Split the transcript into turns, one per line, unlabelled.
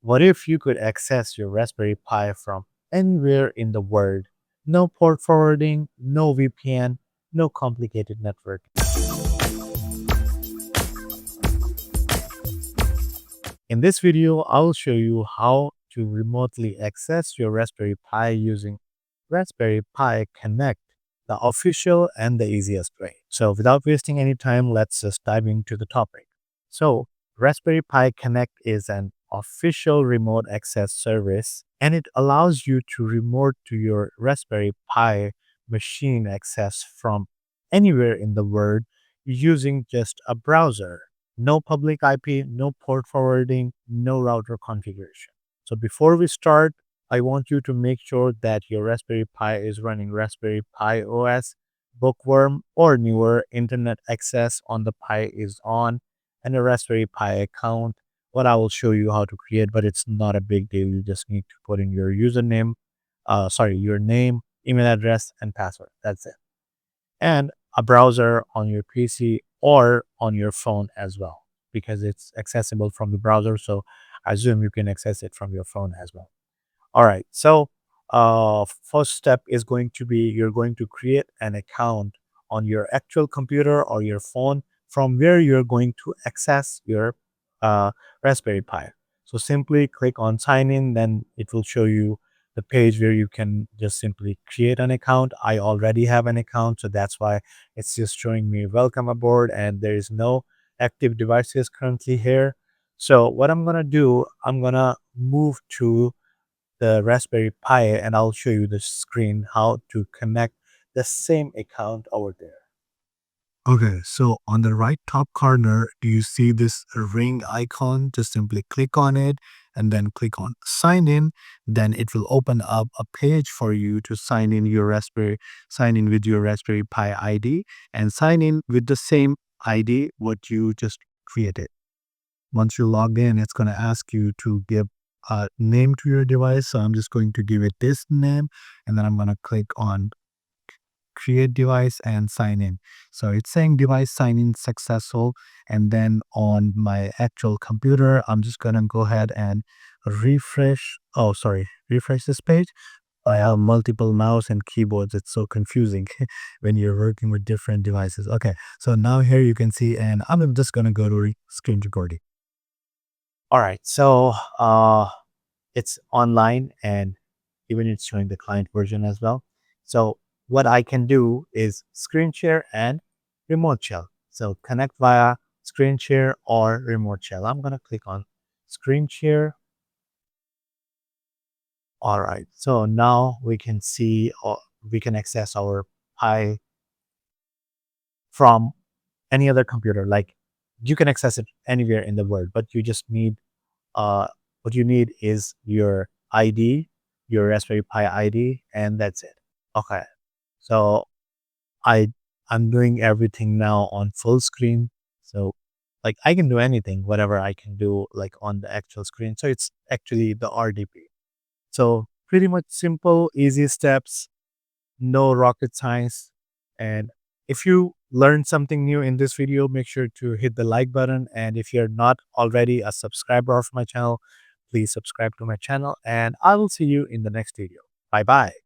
What if you could access your Raspberry Pi from anywhere in the world? No port forwarding, no VPN, no complicated network. In this video, I will show you how to remotely access your Raspberry Pi using Raspberry Pi Connect, the official and the easiest way. So without wasting any time, let's just dive into the topic. So Raspberry Pi Connect is an official remote access service, and it allows you to remote to your Raspberry Pi machine access from anywhere in the world using just a browser. No public IP, no port forwarding, no router configuration. So before we start, I want you to make sure that your Raspberry Pi is running Raspberry Pi OS, Bookworm, or newer internet access on the Pi is on, and a Raspberry Pi account. What I will show you how to create, but it's not a big deal. You just need to put in your username, your name, email address, and password. That's it. And a browser on your PC or on your phone as well, because it's accessible from the browser. So I assume you can access it from your phone as well. All right. So first step is going to be you're going to create an account on your actual computer or your phone from where you're going to access your uh, Raspberry Pi. So simply click on sign in, then it will show you the page where you can just simply create an account. I already have an account, so that's why it's just showing me welcome aboard, and there is no active devices currently here. So what I'm gonna do, I'm gonna move to the Raspberry Pi and I'll show you the screen how to connect the same account over there. Okay, so on the right top corner, do you see this ring icon? Just simply click on it and then click on sign in. Then it will open up a page for you to sign in with your Raspberry Pi ID and sign in with the same ID what you just created. Once you log in, it's going to ask you to give a name to your device. So I'm just going to give it this name, and then I'm going to click on create device and sign in. So it's saying device sign in successful. And then on my actual computer, I'm just going to go ahead and refresh this page. I have multiple mouse and keyboards. It's so confusing when you're working with different devices. Okay, so now here you can see, and I'm just going to go to screen recording. All right, so it's online and even it's showing the client version as well. So what I can do is screen share and remote shell. So connect via screen share or remote shell. I'm gonna click on screen share. All right, so now we can see or we can access our Pi from any other computer. Like you can access it anywhere in the world, but you just need what you need is your ID, your Raspberry Pi ID, and that's it. Okay. So I I'm doing everything now on full screen. So like I can do anything, whatever I can do like on the actual screen. So it's actually the RDP. So pretty much simple, easy steps, no rocket science. And if you learned something new in this video, make sure to hit the like button. And if you're not already a subscriber of my channel, please subscribe to my channel. And I will see you in the next video. Bye bye.